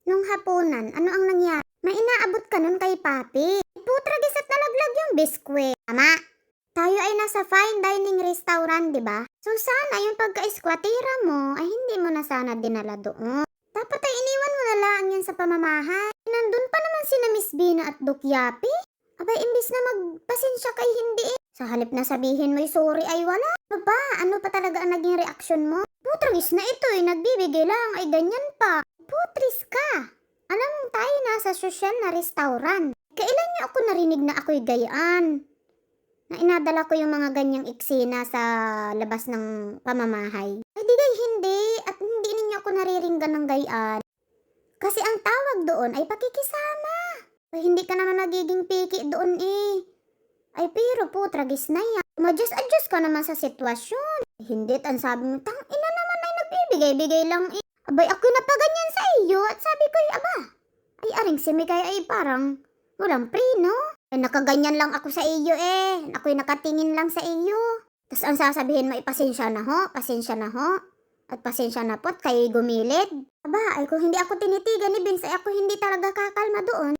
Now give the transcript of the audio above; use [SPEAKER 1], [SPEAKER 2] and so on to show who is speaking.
[SPEAKER 1] Nung hapunan, ano ang nangyari? May inaabot ka nun kay Papi. Putragis at nalaglag yung biskwit. Tama. Tayo ay nasa fine dining restaurant, di ba? So sana yung pagka-eskwatira mo ay hindi mo na sana dinala doon. Dapat ay iniwan mo na lang yan sa pamamahay. Nandun pa naman sina Miss Bina at Doc Yapi. Abay, imbis na magpasensya kay hindi eh. Sa halip na sabihin mo'y sorry ay wala. Ba, ano pa talaga ang naging reaksyon mo? Putris na ito eh, nagbibigay lang ay ganyan pa. Putris ka. Alam mo tayo nasa sosyal na restaurant. Kailan niyo ako narinig na ako'y gayaan? Na inadala ko yung mga ganyang eksena sa labas ng pamamahay. Ay di gay hindi, at hindi ninyo ako nariringgan ng gayaan. Kasi ang tawag doon ay pakikisama. Ay hindi ka naman nagiging piki doon eh. Ay pero po, tragis na yan. Adjust ka naman sa sitwasyon. Hindi, ang sabi mo, tang ina naman ay nagbibigay-bigay lang eh. Abay ako na pa ganyan sa iyo at sabi ko aba. Ay aring si Mikay ay parang walang pre no? Ay nakaganyan lang ako sa iyo eh. Ako'y nakatingin lang sa iyo. Tapos ang sasabihin mo, pasensya na ho, pasensya na ho. At pasensya na po't kayo'y gumilid. Aba, ay kung hindi ako tinitigan ni Vince, ay ako hindi talaga kakalma doon.